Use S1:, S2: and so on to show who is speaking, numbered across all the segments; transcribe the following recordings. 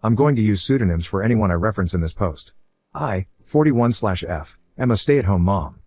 S1: I'm going to use pseudonyms for anyone I reference in this post. I, 41/F, am a stay-at-home mom.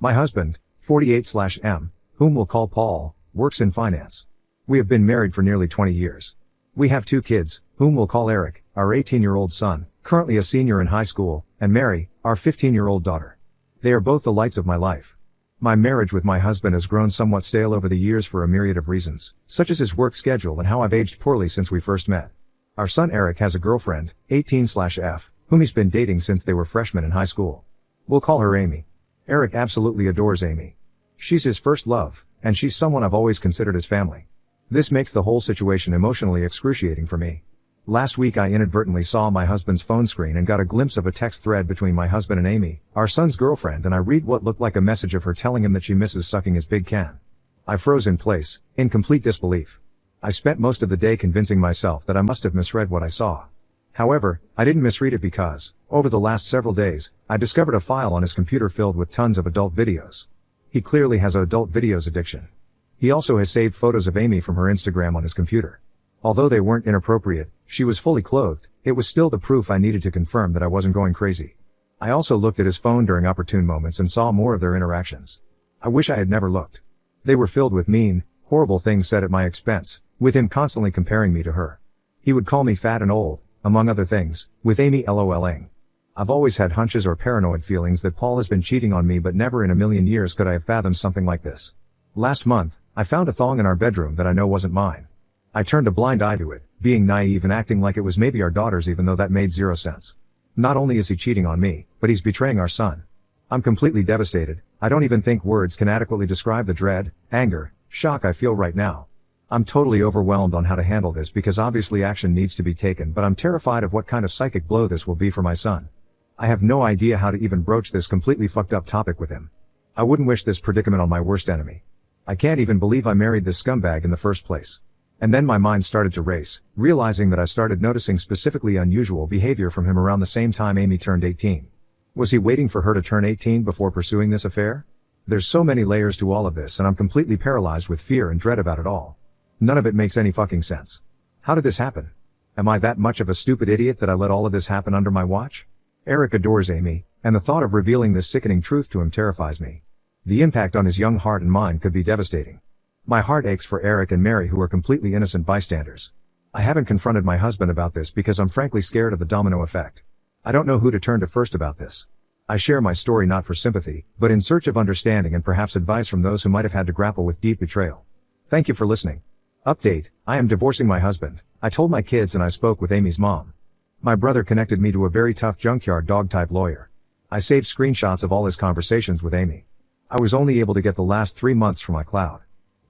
S1: My husband, 48/M, whom we'll call Paul, works in finance. We have been married for nearly 20 years. We have 2 kids, whom we'll call Eric, our 18-year-old son, currently a senior in high school, and Mary, our 15-year-old daughter. They are both the lights of my life. My marriage with my husband has grown somewhat stale over the years for a myriad of reasons, such as his work schedule and how I've aged poorly since we first met. Our son Eric has a girlfriend, 18/F, whom he's been dating since they were freshmen in high school. We'll call her Amy. Eric absolutely adores Amy. She's his first love, and she's someone I've always considered as family. This makes the whole situation emotionally excruciating for me. Last week I inadvertently saw my husband's phone screen and got a glimpse of a text thread between my husband and Amy, our son's girlfriend, and I read what looked like a message of her telling him that she misses sucking his big can. I froze in place, in complete disbelief. I spent most of the day convincing myself that I must have misread what I saw. However, I didn't misread it because, over the last several days, I discovered a file on his computer filled with tons of adult videos. He clearly has an adult videos addiction. He also has saved photos of Amy from her Instagram on his computer. Although they weren't inappropriate, she was fully clothed, it was still the proof I needed to confirm that I wasn't going crazy. I also looked at his phone during opportune moments and saw more of their interactions. I wish I had never looked. They were filled with mean, horrible things said at my expense, with him constantly comparing me to her. He would call me fat and old, among other things, with Amy LOLing. I've always had hunches or paranoid feelings that Paul has been cheating on me, but never in a million years could I have fathomed something like this. Last month, I found a thong in our bedroom that I know wasn't mine. I turned a blind eye to it, being naive and acting like it was maybe our daughter's, even though that made zero sense. Not only is he cheating on me, but he's betraying our son. I'm completely devastated. I don't even think words can adequately describe the dread, anger, shock I feel right now. I'm totally overwhelmed on how to handle this because obviously action needs to be taken, but I'm terrified of what kind of psychic blow this will be for my son. I have no idea how to even broach this completely fucked up topic with him. I wouldn't wish this predicament on my worst enemy. I can't even believe I married this scumbag in the first place. And then my mind started to race, realizing that I started noticing specifically unusual behavior from him around the same time Amy turned 18. Was he waiting for her to turn 18 before pursuing this affair? There's so many layers to all of this, and I'm completely paralyzed with fear and dread about it all. None of it makes any fucking sense. How did this happen? Am I that much of a stupid idiot that I let all of this happen under my watch? Eric adores Amy, and the thought of revealing this sickening truth to him terrifies me. The impact on his young heart and mind could be devastating. My heart aches for Eric and Mary, who are completely innocent bystanders. I haven't confronted my husband about this because I'm frankly scared of the domino effect. I don't know who to turn to first about this. I share my story not for sympathy, but in search of understanding and perhaps advice from those who might have had to grapple with deep betrayal. Thank you for listening. Update: I am divorcing my husband. I told my kids and I spoke with Amy's mom. My brother connected me to a very tough junkyard dog type lawyer. I saved screenshots of all his conversations with Amy. I was only able to get the last 3 months from my cloud.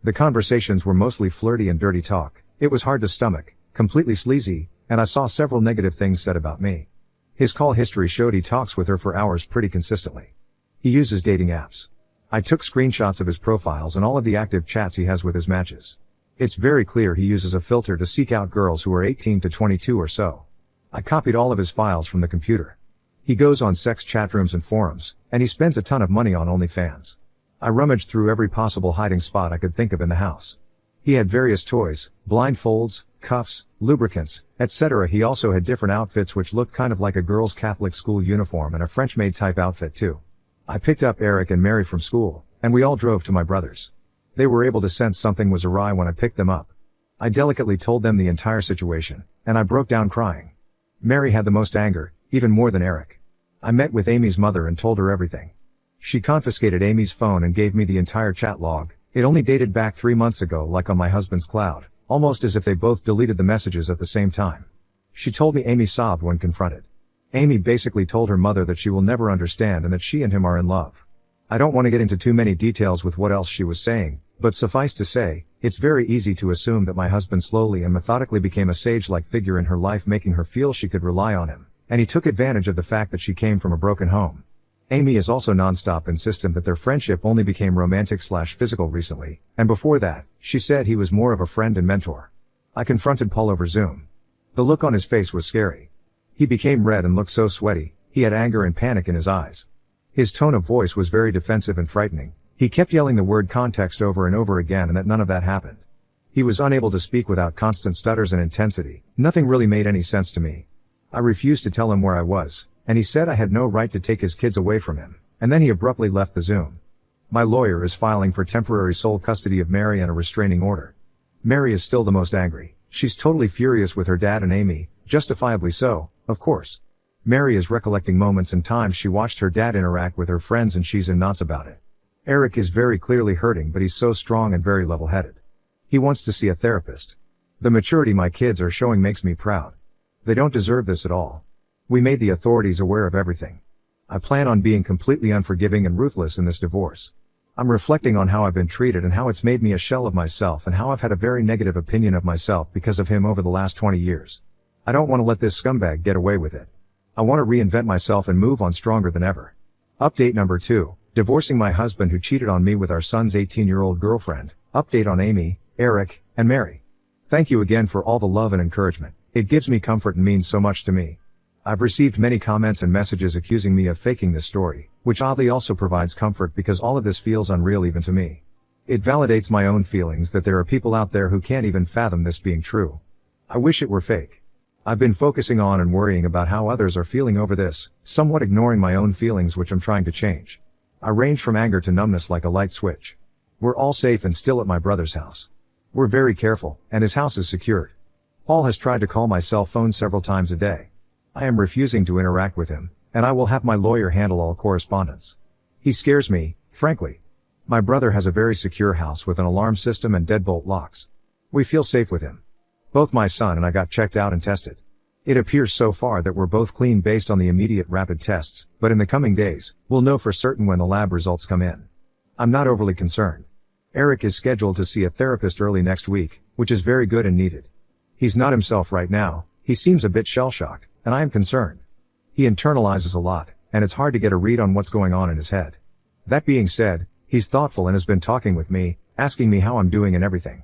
S1: The conversations were mostly flirty and dirty talk. It was hard to stomach, completely sleazy, and I saw several negative things said about me. His call history showed he talks with her for hours pretty consistently. He uses dating apps. I took screenshots of his profiles and all of the active chats he has with his matches. It's very clear he uses a filter to seek out girls who are 18 to 22 or so. I copied all of his files from the computer. He goes on sex chat rooms and forums, and he spends a ton of money on OnlyFans. I rummaged through every possible hiding spot I could think of in the house. He had various toys, blindfolds, cuffs, lubricants, etc. He also had different outfits which looked kind of like a girl's Catholic school uniform and a French-maid type outfit too. I picked up Eric and Mary from school, and we all drove to my brother's. They were able to sense something was awry when I picked them up. I delicately told them the entire situation, and I broke down crying. Mary had the most anger, even more than Eric. I met with Amy's mother and told her everything. She confiscated Amy's phone and gave me the entire chat log. It only dated back 3 months ago, like on my husband's cloud, almost as if they both deleted the messages at the same time. She told me Amy sobbed when confronted. Amy basically told her mother that she will never understand and that she and him are in love. I don't want to get into too many details with what else she was saying, but suffice to say, it's very easy to assume that my husband slowly and methodically became a sage-like figure in her life, making her feel she could rely on him, and he took advantage of the fact that she came from a broken home. Amy is also non-stop insistent that their friendship only became romantic/physical recently, and before that, she said he was more of a friend and mentor. I confronted Paul over Zoom. The look on his face was scary. He became red and looked so sweaty, he had anger and panic in his eyes. His tone of voice was very defensive and frightening. He kept yelling the word context over and over again and that none of that happened. He was unable to speak without constant stutters and intensity. Nothing really made any sense to me. I refused to tell him where I was, and he said I had no right to take his kids away from him, and then he abruptly left the Zoom. My lawyer is filing for temporary sole custody of Mary and a restraining order. Mary is still the most angry. She's totally furious with her dad and Amy, justifiably so, of course. Mary is recollecting moments and times she watched her dad interact with her friends and she's in knots about it. Eric is very clearly hurting, but he's so strong and very level-headed. He wants to see a therapist. The maturity my kids are showing makes me proud. They don't deserve this at all. We made the authorities aware of everything. I plan on being completely unforgiving and ruthless in this divorce. I'm reflecting on how I've been treated and how it's made me a shell of myself and how I've had a very negative opinion of myself because of him over the last 20 years. I don't want to let this scumbag get away with it. I want to reinvent myself and move on stronger than ever. Update number 2. Divorcing my husband who cheated on me with our son's 18-year-old girlfriend. Update on Amy, Eric, and Mary. Thank you again for all the love and encouragement. It gives me comfort and means so much to me. I've received many comments and messages accusing me of faking this story, which oddly also provides comfort because all of this feels unreal even to me. It validates my own feelings that there are people out there who can't even fathom this being true. I wish it were fake. I've been focusing on and worrying about how others are feeling over this, somewhat ignoring my own feelings which I'm trying to change. I range from anger to numbness like a light switch. We're all safe and still at my brother's house. We're very careful, and his house is secured. Paul has tried to call my cell phone several times a day. I am refusing to interact with him, and I will have my lawyer handle all correspondence. He scares me, frankly. My brother has a very secure house with an alarm system and deadbolt locks. We feel safe with him. Both my son and I got checked out and tested. It appears so far that we're both clean based on the immediate rapid tests, but in the coming days, we'll know for certain when the lab results come in. I'm not overly concerned. Eric is scheduled to see a therapist early next week, which is very good and needed. He's not himself right now. He seems a bit shell-shocked, and I am concerned. He internalizes a lot, and it's hard to get a read on what's going on in his head. That being said, he's thoughtful and has been talking with me, asking me how I'm doing and everything.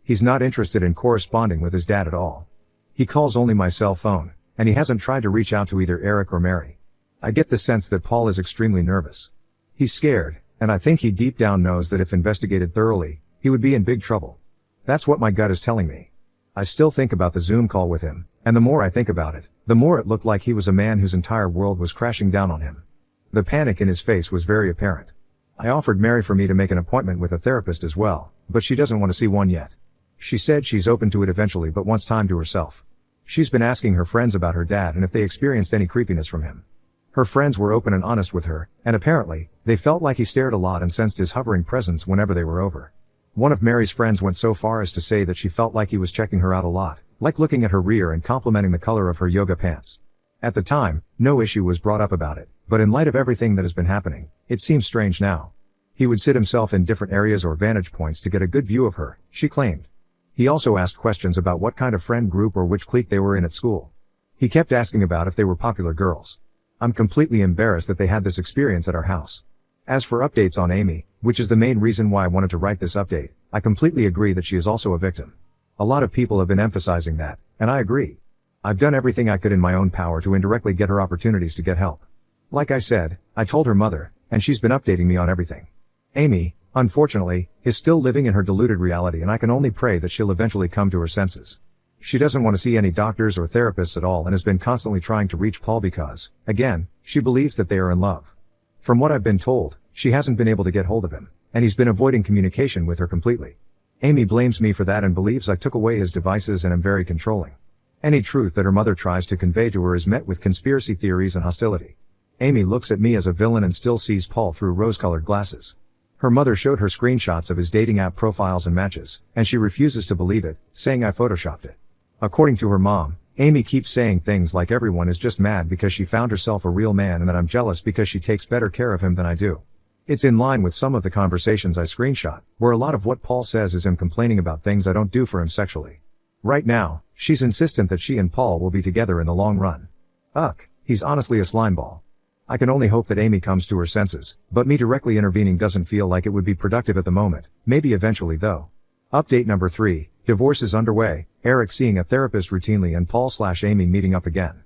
S1: He's not interested in corresponding with his dad at all. He calls only my cell phone, and he hasn't tried to reach out to either Eric or Mary. I get the sense that Paul is extremely nervous. He's scared, and I think he deep down knows that if investigated thoroughly, he would be in big trouble. That's what my gut is telling me. I still think about the Zoom call with him, and the more I think about it, the more it looked like he was a man whose entire world was crashing down on him. The panic in his face was very apparent. I offered Mary for me to make an appointment with a therapist as well, but she doesn't want to see one yet. She said she's open to it eventually but wants time to herself. She's been asking her friends about her dad and if they experienced any creepiness from him. Her friends were open and honest with her, and apparently, they felt like he stared a lot and sensed his hovering presence whenever they were over. One of Mary's friends went so far as to say that she felt like he was checking her out a lot, like looking at her rear and complimenting the color of her yoga pants. At the time, no issue was brought up about it, but in light of everything that has been happening, it seems strange now. He would sit himself in different areas or vantage points to get a good view of her, she claimed. He also asked questions about what kind of friend group or which clique they were in at school. He kept asking about if they were popular girls. I'm completely embarrassed that they had this experience at our house. As for updates on Amy, which is the main reason why I wanted to write this update, I completely agree that she is also a victim. A lot of people have been emphasizing that, and I agree. I've done everything I could in my own power to indirectly get her opportunities to get help. Like I said, I told her mother, and she's been updating me on everything. Amy, unfortunately, is still living in her deluded reality and I can only pray that she'll eventually come to her senses. She doesn't want to see any doctors or therapists at all and has been constantly trying to reach Paul because, again, she believes that they are in love. From what I've been told, she hasn't been able to get hold of him, and he's been avoiding communication with her completely. Amy blames me for that and believes I took away his devices and am very controlling. Any truth that her mother tries to convey to her is met with conspiracy theories and hostility. Amy looks at me as a villain and still sees Paul through rose-colored glasses. Her mother showed her screenshots of his dating app profiles and matches, and she refuses to believe it, saying I photoshopped it. According to her mom, Amy keeps saying things like everyone is just mad because she found herself a real man and that I'm jealous because she takes better care of him than I do. It's in line with some of the conversations I screenshot, where a lot of what Paul says is him complaining about things I don't do for him sexually. Right now, she's insistent that she and Paul will be together in the long run. Ugh, he's honestly a slimeball. I can only hope that Amy comes to her senses, but me directly intervening doesn't feel like it would be productive at the moment, maybe eventually though. Update number 3, divorce is underway, Eric seeing a therapist routinely and Paul/Amy meeting up again.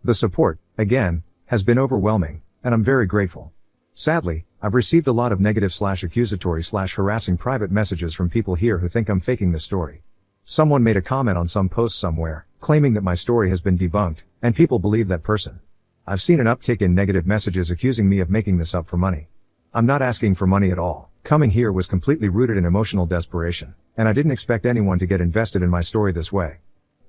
S1: The support, again, has been overwhelming, and I'm very grateful. Sadly, I've received a lot of negative/accusatory/harassing private messages from people here who think I'm faking this story. Someone made a comment on some post somewhere, claiming that my story has been debunked, And people believe that person. I've seen an uptick in negative messages accusing me of making this up for money. I'm not asking for money at all. Coming here was completely rooted in emotional desperation, and I didn't expect anyone to get invested in my story this way.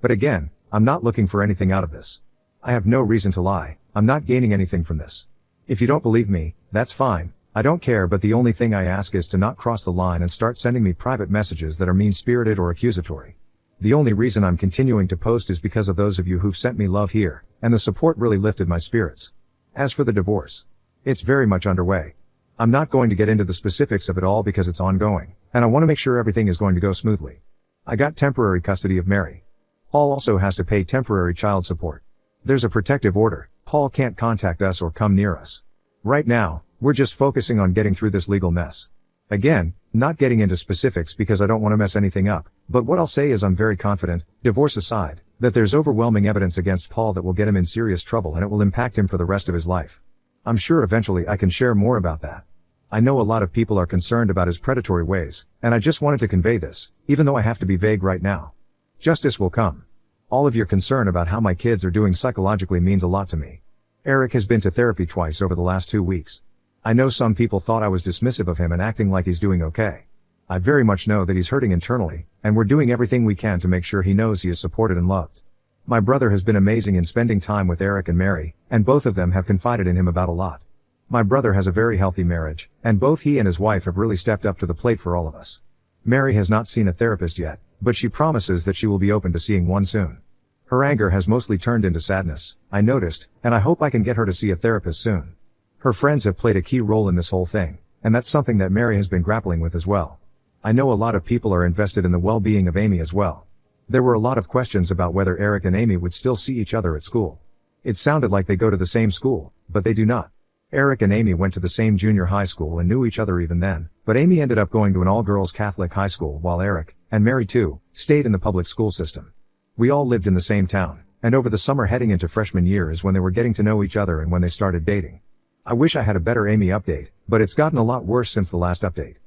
S1: But again, I'm not looking for anything out of this. I have no reason to lie. I'm not gaining anything from this. If you don't believe me, that's fine. I don't care, but the only thing I ask is to not cross the line and start sending me private messages that are mean-spirited or accusatory. The only reason I'm continuing to post is because of those of you who've sent me love here, and the support really lifted my spirits. As for the divorce, it's very much underway. I'm not going to get into the specifics of it all because it's ongoing, and I want to make sure everything is going to go smoothly. I got temporary custody of Mary. Paul also has to pay temporary child support. There's a protective order. Paul can't contact us or come near us. Right now, we're just focusing on getting through this legal mess. Again, not getting into specifics because I don't want to mess anything up, but what I'll say is I'm very confident, divorce aside, that there's overwhelming evidence against Paul that will get him in serious trouble and it will impact him for the rest of his life. I'm sure eventually I can share more about that. I know a lot of people are concerned about his predatory ways, and I just wanted to convey this, even though I have to be vague right now. Justice will come. All of your concern about how my kids are doing psychologically means a lot to me. Eric has been to therapy twice over the last 2 weeks. I know some people thought I was dismissive of him and acting like he's doing okay. I very much know that he's hurting internally, and we're doing everything we can to make sure he knows he is supported and loved. My brother has been amazing in spending time with Eric and Mary, and both of them have confided in him about a lot. My brother has a very healthy marriage, and both he and his wife have really stepped up to the plate for all of us. Mary has not seen a therapist yet, but she promises that she will be open to seeing one soon. Her anger has mostly turned into sadness, I noticed, and I hope I can get her to see a therapist soon. Her friends have played a key role in this whole thing, and that's something that Mary has been grappling with as well. I know a lot of people are invested in the well-being of Amy as well. There were a lot of questions about whether Eric and Amy would still see each other at school. It sounded like they go to the same school, but they do not. Eric and Amy went to the same junior high school and knew each other even then, but Amy ended up going to an all-girls Catholic high school while Eric, and Mary too, stayed in the public school system. We all lived in the same town, and over the summer heading into freshman year is when they were getting to know each other and when they started dating. I wish I had a better Amy update, but it's gotten a lot worse since the last update.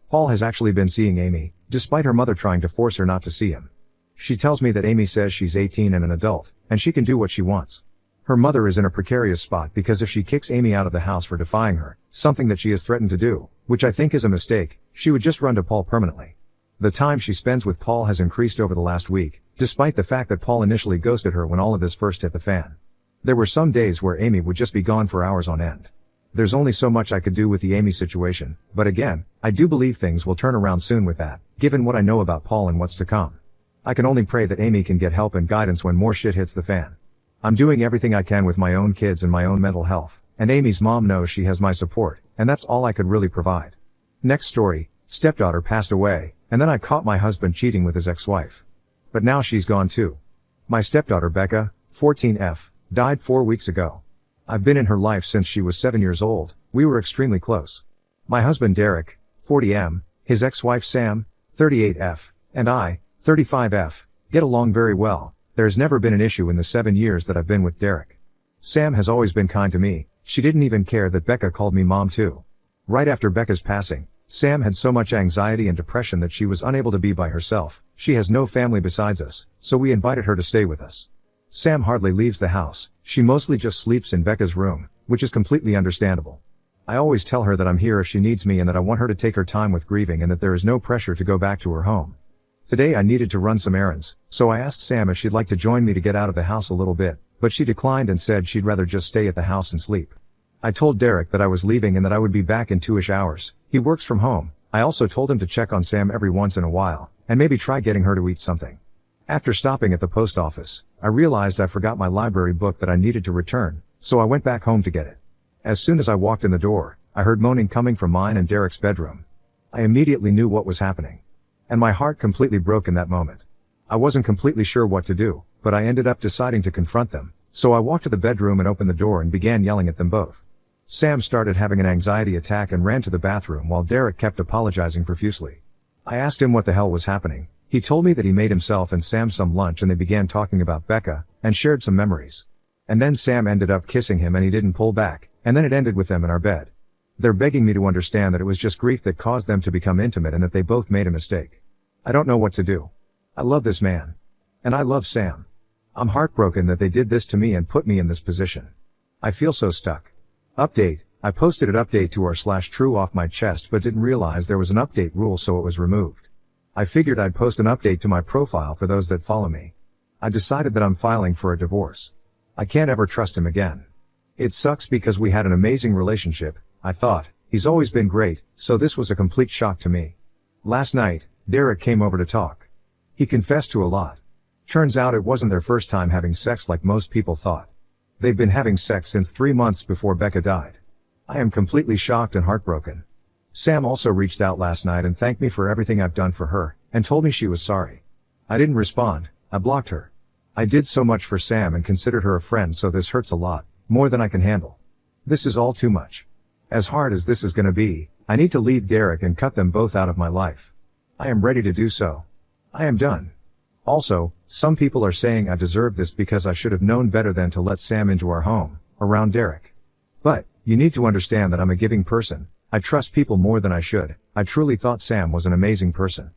S1: Paul has actually been seeing Amy, despite her mother trying to force her not to see him. She tells me that Amy says she's 18 and an adult, and she can do what she wants. Her mother is in a precarious spot because if she kicks Amy out of the house for defying her, something that she has threatened to do, which I think is a mistake, she would just run to Paul permanently. The time she spends with Paul has increased over the last week, despite the fact that Paul initially ghosted her when all of this first hit the fan. There were some days where Amy would just be gone for hours on end. There's only so much I could do with the Amy situation, but again, I do believe things will turn around soon with that, given what I know about Paul and what's to come. I can only pray that Amy can get help and guidance when more shit hits the fan. I'm doing everything I can with my own kids and my own mental health, and Amy's mom knows she has my support, and that's all I could really provide. Next story, stepdaughter passed away, and then I caught my husband cheating with his ex-wife. But now she's gone too. My stepdaughter Becca, 14F, died 4 weeks ago. I've been in her life since she was 7 years old. We were extremely close. My husband Derek, 40M, his ex-wife Sam, 38F, and I, 35F, get along very well. There's never been an issue in the 7 years that I've been with Derek. Sam has always been kind to me. She didn't even care that Becca called me mom too. Right after Becca's passing, Sam had so much anxiety and depression that she was unable to be by herself. She has no family besides us, so we invited her to stay with us. Sam hardly leaves the house. She mostly just sleeps in Becca's room, which is completely understandable. I always tell her that I'm here if she needs me and that I want her to take her time with grieving and that there is no pressure to go back to her home. Today I needed to run some errands, so I asked Sam if she'd like to join me to get out of the house a little bit, but she declined and said she'd rather just stay at the house and sleep. I told Derek that I was leaving and that I would be back in 2-ish hours. He works from home. I also told him to check on Sam every once in a while, and maybe try getting her to eat something. After stopping at the post office, I realized I forgot my library book that I needed to return, so I went back home to get it. As soon as I walked in the door, I heard moaning coming from mine and Derek's bedroom. I immediately knew what was happening. And my heart completely broke in that moment. I wasn't completely sure what to do, but I ended up deciding to confront them, so I walked to the bedroom and opened the door and began yelling at them both. Sam started having an anxiety attack and ran to the bathroom while Derek kept apologizing profusely. I asked him what the hell was happening. He told me that he made himself and Sam some lunch and they began talking about Becca, and shared some memories. And then Sam ended up kissing him and he didn't pull back, and then it ended with them in our bed. They're begging me to understand that it was just grief that caused them to become intimate and that they both made a mistake. I don't know what to do. I love this man. And I love Sam. I'm heartbroken that they did this to me and put me in this position. I feel so stuck. Update, I posted an update to r/true off my chest but didn't realize there was an update rule so it was removed. I figured I'd post an update to my profile for those that follow me. I decided that I'm filing for a divorce. I can't ever trust him again. It sucks because we had an amazing relationship, I thought. He's always been great, so this was a complete shock to me. Last night, Derek came over to talk. He confessed to a lot. Turns out it wasn't their first time having sex like most people thought. They've been having sex since 3 months before Becca died. I am completely shocked and heartbroken. Sam also reached out last night and thanked me for everything I've done for her, and told me she was sorry. I didn't respond, I blocked her. I did so much for Sam and considered her a friend, so this hurts a lot, more than I can handle. This is all too much. As hard as this is gonna be, I need to leave Derek and cut them both out of my life. I am ready to do so. I am done. Also, some people are saying I deserve this because I should have known better than to let Sam into our home, around Derek. But, you need to understand that I'm a giving person. I trust people more than I should. I truly thought Sam was an amazing person.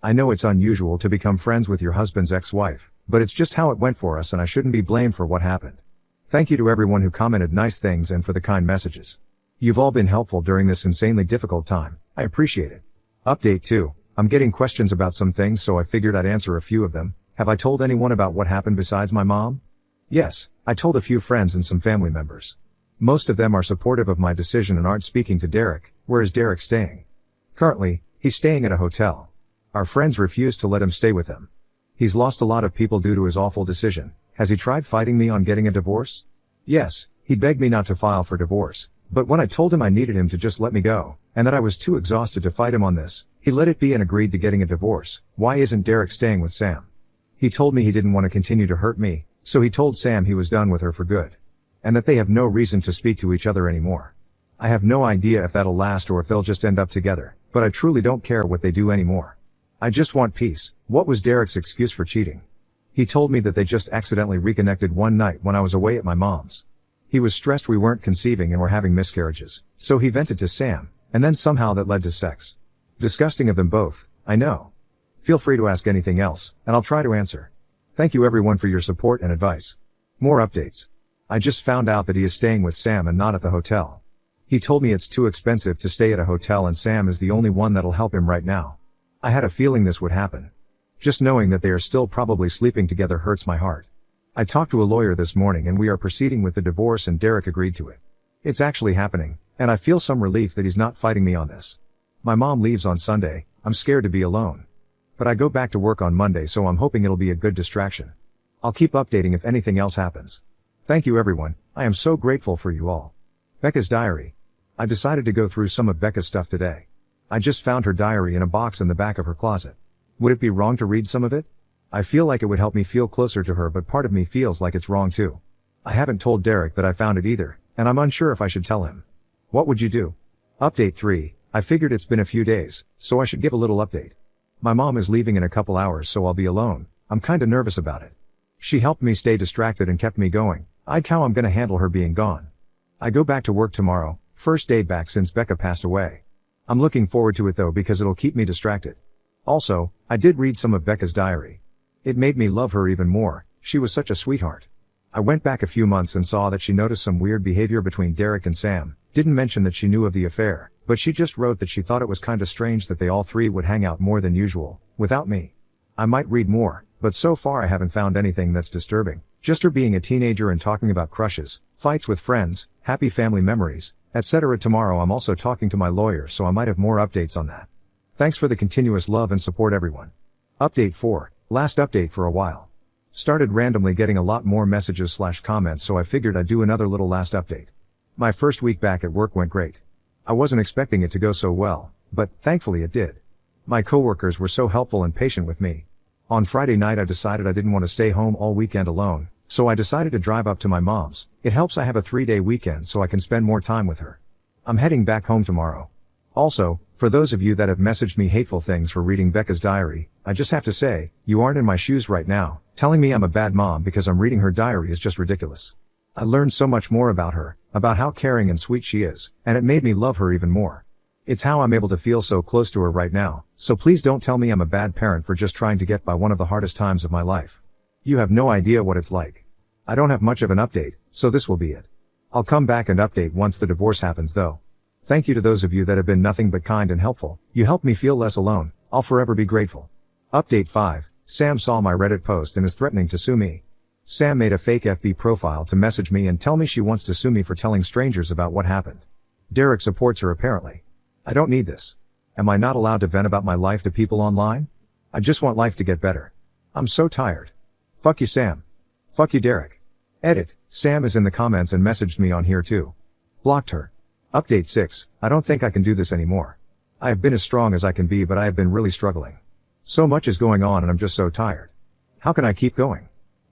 S1: I know it's unusual to become friends with your husband's ex-wife, but it's just how it went for us and I shouldn't be blamed for what happened. Thank you to everyone who commented nice things and for the kind messages. You've all been helpful during this insanely difficult time. I appreciate it. Update 2. I'm getting questions about some things so I figured I'd answer a few of them. Have I told anyone about what happened besides my mom? Yes, I told a few friends and some family members. Most of them are supportive of my decision and aren't speaking to Derek. Where is Derek staying? Currently, he's staying at a hotel. Our friends refuse to let him stay with them. He's lost a lot of people due to his awful decision. Has he tried fighting me on getting a divorce? Yes, he begged me not to file for divorce. But when I told him I needed him to just let me go, and that I was too exhausted to fight him on this, he let it be and agreed to getting a divorce. Why isn't Derek staying with Sam? He told me he didn't want to continue to hurt me, so he told Sam he was done with her for good. And that they have no reason to speak to each other anymore. I have no idea if that'll last or if they'll just end up together, but I truly don't care what they do anymore. I just want peace. What was Derek's excuse for cheating? He told me that they just accidentally reconnected one night when I was away at my mom's. He was stressed we weren't conceiving and were having miscarriages, so he vented to Sam, and then somehow that led to sex. Disgusting of them both, I know. Feel free to ask anything else, and I'll try to answer. Thank you everyone for your support and advice. More updates. I just found out that he is staying with Sam and not at the hotel. He told me it's too expensive to stay at a hotel and Sam is the only one that'll help him right now. I had a feeling this would happen. Just knowing that they are still probably sleeping together hurts my heart. I talked to a lawyer this morning and we are proceeding with the divorce and Derek agreed to it. It's actually happening, and I feel some relief that he's not fighting me on this. My mom leaves on Sunday. I'm scared to be alone. But I go back to work on Monday, so I'm hoping it'll be a good distraction. I'll keep updating if anything else happens. Thank you everyone, I am so grateful for you all. Becca's diary. I decided to go through some of Becca's stuff today. I just found her diary in a box in the back of her closet. Would it be wrong to read some of it? I feel like it would help me feel closer to her, but part of me feels like it's wrong too. I haven't told Derek that I found it either, and I'm unsure if I should tell him. What would you do? Update 3. I figured it's been a few days, so I should give a little update. My mom is leaving in a couple hours, so I'll be alone. I'm kinda nervous about it. She helped me stay distracted and kept me going. How I'm gonna handle her being gone. I go back to work tomorrow, first day back since Becca passed away. I'm looking forward to it though because it'll keep me distracted. Also, I did read some of Becca's diary. It made me love her even more. She was such a sweetheart. I went back a few months and saw that she noticed some weird behavior between Derek and Sam. Didn't mention that she knew of the affair, but she just wrote that she thought it was kinda strange that they all three would hang out more than usual, without me. I might read more, but so far I haven't found anything that's disturbing. Just her being a teenager and talking about crushes, fights with friends, happy family memories, etc. Tomorrow I'm also talking to my lawyer, so I might have more updates on that. Thanks for the continuous love and support everyone. Update 4. Last update for a while. Started randomly getting a lot more messages/comments, so I figured I'd do another little last update. My first week back at work went great. I wasn't expecting it to go so well, but thankfully it did. My coworkers were so helpful and patient with me. On Friday night I decided I didn't want to stay home all weekend alone, so I decided to drive up to my mom's. It helps I have a 3-day weekend so I can spend more time with her. I'm heading back home tomorrow. Also, for those of you that have messaged me hateful things for reading Becca's diary, I just have to say, you aren't in my shoes right now. Telling me I'm a bad mom because I'm reading her diary is just ridiculous. I learned so much more about her, about how caring and sweet she is, and it made me love her even more. It's how I'm able to feel so close to her right now, so please don't tell me I'm a bad parent for just trying to get by one of the hardest times of my life. You have no idea what it's like. I don't have much of an update, so this will be it. I'll come back and update once the divorce happens though. Thank you to those of you that have been nothing but kind and helpful. You helped me feel less alone. I'll forever be grateful. Update 5. Sam saw my Reddit post and is threatening to sue me. Sam made a fake FB profile to message me and tell me she wants to sue me for telling strangers about what happened. Derek supports her apparently. I don't need this. Am I not allowed to vent about my life to people online? I just want life to get better. I'm so tired. Fuck you, Sam. Fuck you, Derek. Edit. Sam is in the comments and messaged me on here too. Blocked her. Update 6. I don't think I can do this anymore. I have been as strong as I can be, but I have been really struggling. So much is going on and I'm just so tired. How can I keep going?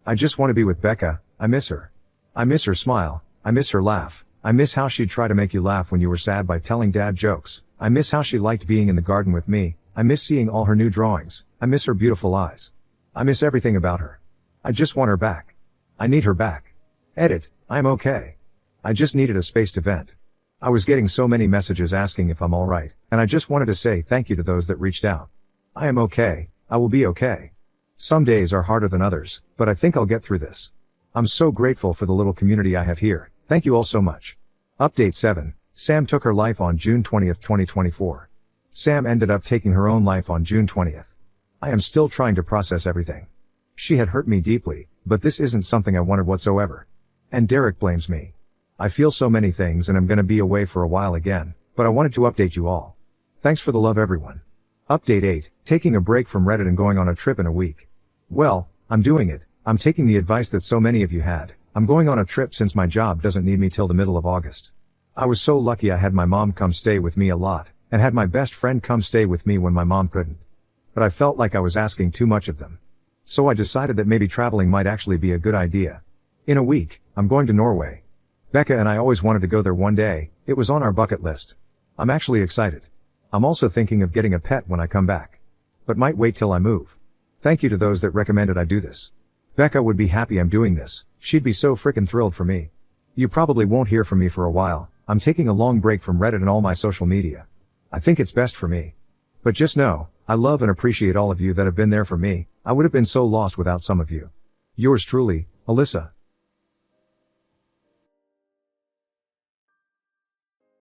S1: I just want to be with Becca. I miss her. I miss her smile. I miss her laugh. I miss how she'd try to make you laugh when you were sad by telling dad jokes. I miss how she liked being in the garden with me. I miss seeing all her new drawings. I miss her beautiful eyes. I miss everything about her. I just want her back. I need her back. Edit. I'm okay. I just needed a space to vent. I was getting so many messages asking if I'm alright, and I just wanted to say thank you to those that reached out. I am okay. I will be okay. Some days are harder than others, but I think I'll get through this. I'm so grateful for the little community I have here. Thank you all so much. Update 7. Sam took her life on June 20th, 2024. Sam ended up taking her own life on June 20th. I am still trying to process everything. She had hurt me deeply, but this isn't something I wanted whatsoever. And Derek blames me. I feel so many things and I'm gonna be away for a while again, but I wanted to update you all. Thanks for the love, everyone. Update 8. Taking a break from Reddit and going on a trip in a week. Well, I'm doing it. I'm taking the advice that so many of you had. I'm going on a trip since my job doesn't need me till the middle of August. I was so lucky I had my mom come stay with me a lot, and had my best friend come stay with me when my mom couldn't. But I felt like I was asking too much of them. So I decided that maybe traveling might actually be a good idea. In a week, I'm going to Norway. Becca and I always wanted to go there one day. It was on our bucket list. I'm actually excited. I'm also thinking of getting a pet when I come back. But might wait till I move. Thank you to those that recommended I do this. Becca would be happy I'm doing this. She'd be so frickin' thrilled for me. You probably won't hear from me for a while. I'm taking a long break from Reddit and all my social media. I think it's best for me. But just know, I love and appreciate all of you that have been there for me. I would have been so lost without some of you. Yours truly, Alyssa.